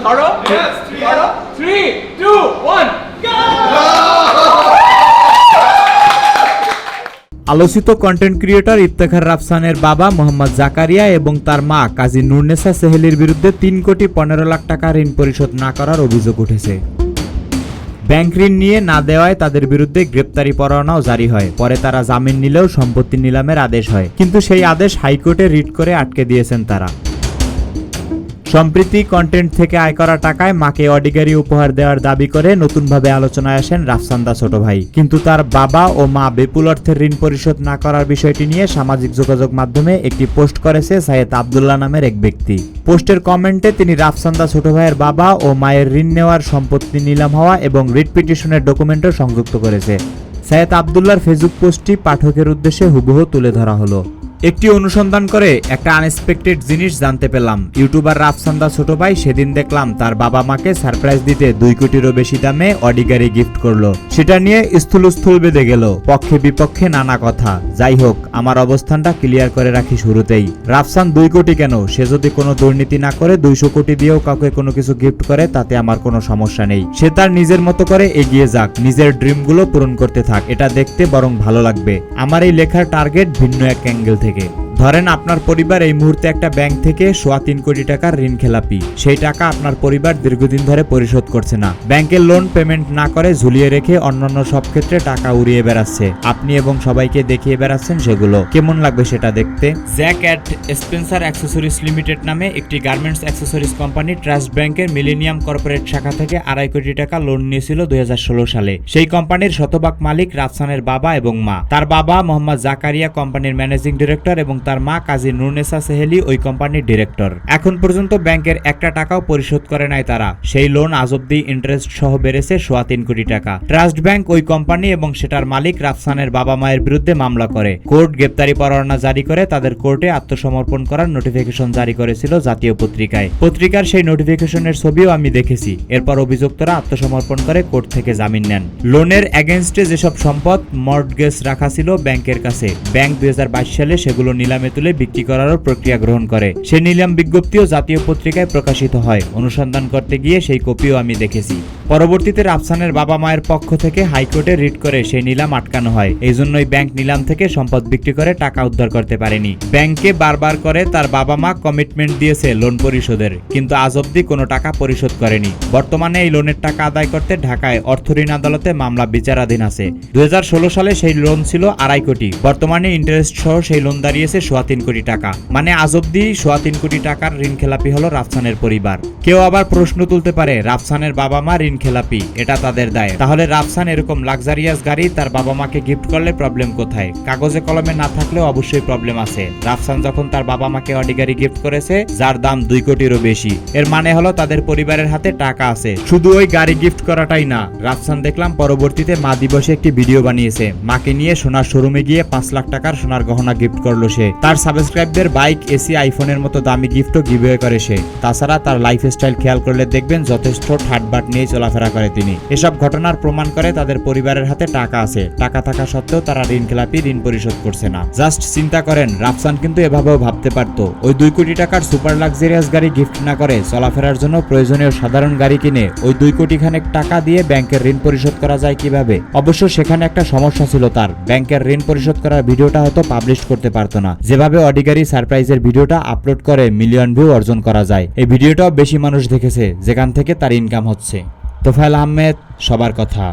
ধরো ধরো 3 2 1 আলোচিত কন্টেন্ট ক্রিয়েটর ইফতেখার রাফসানের বাবা মোহাম্মদ জাকারিয়া এবং তার মা কাজী নুরনেসা সেহেলির বিরুদ্ধে 3 কোটি 15 লাখ টাকা ঋণ পরিশোধ না করার অভিযোগ উঠেছে। ব্যাংক ঋণ নিয়ে না দেওয়ায় তাদের বিরুদ্ধে গ্রেপ্তারি পরোয়ানাও জারি হয়। পরে তারা জামিন নিলেও সম্পত্তি নিলামের আদেশ হয়, কিন্তু সেই আদেশ হাইকোর্টে রিট করে আটকে দিয়েছেন তারা। সম্প্রতি কন্টেন্ট থেকে আয় করা টাকায় মাকে অডি গাড়ি উপহার দেওয়ার দাবি করে নতুনভাবে আলোচনায় আসেন রাফসানদা ছোট ভাই। কিন্তু তার বাবা ও মা বিপুল অর্থের ঋণ পরিশোধ না করার বিষয়টি নিয়ে সামাজিক যোগাযোগ মাধ্যমে একটি পোস্ট করেছে সাইয়েদ আব্দুল্লাহ নামের এক ব্যক্তি। পোস্টের কমেন্টে তিনি রাফসানদা ছোট ভাইয়ের বাবা ও মায়ের ঋণ নেওয়ার সম্পত্তি নিলাম হওয়া এবং রিট পিটিশনের ডকুমেন্টও সংযুক্ত করেছে। সাইয়েদ আব্দুল্লাহর ফেসবুক পোস্টটি পাঠকের উদ্দেশ্যে হুবহু তুলে ধরা হলো। একটি অনুসন্ধান করে একটা আনএক্সপেক্টেড জিনিস জানতে পেলাম। ইউটিউবার রাফসানদা ছোট ভাই সেদিন দেখলাম তার বাবা মাকে সারপ্রাইজ দিতে 2 কোটিরও বেশি দামে অডি গাড়ি গিফট করলো। সেটা নিয়ে স্থূল বেঁধে গেল, পক্ষে বিপক্ষে নানা কথা। যাই হোক, আমার অবস্থানটা ক্লিয়ার করে রাখি শুরুতেই। রাফসান 2 কোটি কেন, সে যদি কোনো দুর্নীতি না করে 200 কোটি দিয়েও কাউকে কোনো কিছু গিফট করে তাতে আমার কোনো সমস্যা নেই। সে তার নিজের মতো করে এগিয়ে যাক, নিজের ড্রিমগুলো পূরণ করতে থাক, এটা দেখতে বরং ভালো লাগবে। আমার এই লেখার টার্গেট ভিন্ন এক অ্যাঙ্গেল থেকে। ধরেন আপনার পরিবার এই মুহূর্তে একটা ব্যাংক থেকে 3.25 কোটি টাকার ঋণ খেলাপি। সেই টাকা আপনার পরিবার দীর্ঘদিন ধরে পরিশোধ করছে না, ব্যাংকের লোন পেমেন্ট না করে ঝুলিয়ে রেখে অন্যান্য সব ক্ষেত্রে টাকা উড়িয়ে বেড়াচ্ছে। আপনি এবং সবাইকে দেখিয়ে বেড়াচ্ছেন সেগুলো। কেমন লাগবে সেটা দেখতে? Jack at Spencer accessories limited নামে একটি গার্মেন্টস অ্যাক্সেসরিজ কোম্পানি ট্রাস্ট ব্যাংকের মিলেনিয়াম কর্পোরেট শাখা থেকে 2.5 কোটি টাকা লোন নিয়েছিল 2016 সালে। সেই কোম্পানির শতভাগ মালিক রাফসানের বাবা এবং মা। তার বাবা মোহাম্মদ জাকারিয়া কোম্পানির ম্যানেজিং ডিরেক্টর এবং তার মা কাজী নুরনেসা সেহেলি ওই কোম্পানির ডিরেক্টর। এখন পর্যন্ত ব্যাংকের একটা টাকাও পরিশোধ করে নাই তারা। সেই লোন আজ অব্দি ইন্টারেস্ট সহ বেড়েছে 3.25 কোটি টাকা। ট্রাস্ট ব্যাংক ওই কোম্পানি এবং সেটার মালিক রাফসানের বাবা মায়ের বিরুদ্ধে মামলা করে। কোর্ট গ্রেপ্তারি পরোয়ানা জারি করে তাদের কোর্টে আত্মসমর্পণ করার নোটিফিকেশন জারি করেছিল জাতীয় পত্রিকায়। পত্রিকার সেই নোটিফিকেশনের ছবিও আমি দেখেছি। এরপর অভিযুক্তরা আত্মসমর্পণ করে কোর্ট থেকে জামিন নেন। লোনের এগেইনস্টে যেসব সম্পদ মর্টগেজ রাখা ছিল ব্যাংকের কাছে, ব্যাংক 2022 সালে সেগুলো নিলামে তুলে বিক্রি করারও প্রক্রিয়া গ্রহণ করে। সেই নিলাম বিজ্ঞপ্তিও জাতীয় পত্রিকায় প্রকাশিত হয়। অনুসন্ধান করতে গিয়ে সেই কপিও আমি দেখেছি। পরবর্তীতে রাফসানের বাবা মায়ের পক্ষ থেকে হাইকোর্টে রিট করে সেই নিলাম আটকানো হয়। এই জন্যই ব্যাংক নিলাম থেকে সম্পদ বিক্রি করে টাকা উদ্ধার করতে পারেনি। ব্যাংকে বারবার করে তার বাবা মা কমিটমেন্ট দিয়েছে লোন পরিশোধের, কিন্তু আজ অব্দি কোনো টাকা পরিশোধ করেনি। বর্তমানে এই লোনের টাকা আদায় করতে ঢাকায় অর্থঋণ আদালতে মামলা বিচারাধীন আছে। 2016 সালে সেই লোন ছিল 2.5 কোটি। বর্তমানে ইন্টারেস্ট সহ সেই লোন দাঁড়িয়েছে 3.25 কোটি টাকা। মানে আজ অব্দি 3.25 কোটি টাকার ঋণ খেলাপি হলো রাফসানের পরিবার। কেউ আবার প্রশ্ন তুলতে পারে, রাফসানের বাবা মা ঋণ খেলাপি, এটা তাদের দায়। তাহলে রাফসান এরকম লাক্সারিয়াস গাড়ি তার বাবা মাকে গিফট করলে প্রবলেম কোথায়? কাগজে কলমে না থাকলেও অবশ্যই প্রবলেম আছে। রাফসান যখন তার বাবা মাকে অডি গাড়ি গিফট করেছে যার দাম 2 কোটিরও বেশি, এর মানে হলো তাদের পরিবারের হাতে টাকা আছে। শুধু ওই গাড়ি গিফট করাটাই না, রাফসান দেখলাম পরবর্তীতে মা দিবসে একটি ভিডিও বানিয়েছে। মাকে নিয়ে সোনার শোরুমে গিয়ে 5 লাখ টাকার সোনার গহনা গিফট করলো সে। তার সাবস্ক্রাইবদের বাইক, এসি, আইফোনের মতো দামি গিফটও গিভওয়ে করে সে। তাছাড়া তার লাইফস্টাইল খেয়াল করলে দেখবেন যথেষ্ট ঠাটবাট নিয়ে চলাফেরা করে তিনি। এসব ঘটনার প্রমাণ করে তাদের পরিবারের হাতে টাকা আছে। টাকা থাকা সত্ত্বেও তারা ঋণ খেলাপি, ঋণ পরিশোধ করছে না। জাস্ট চিন্তা করেন, রাফসান কিন্তু এভাবেও ভাবতে পারতো ওই 2 কোটি টাকার সুপার লাক্সারিয়াস গাড়ি গিফট না করে চলাফেরার জন্য প্রয়োজনীয় সাধারণ গাড়ি কিনে ওই 2 কোটি খানেক টাকা দিয়ে ব্যাংকের ঋণ পরিশোধ করা যায় কিভাবে? অবশ্য সেখানে একটা সমস্যা ছিল, তার ব্যাংকের ঋণ পরিশোধ করার ভিডিওটা হয়তো পাবলিশ করতে পারতো না। যেভাবে অডি গাড়ি সারপ্রাইজের ভিডিওটা আপলোড করে মিলিয়ন ভিউ অর্জন করা যায়। এই ভিডিওটাও বেশি মানুষ দেখেছে, যেখান থেকে তার ইনকাম হচ্ছে। তোফায়েল আহমেদ, সবার কথা।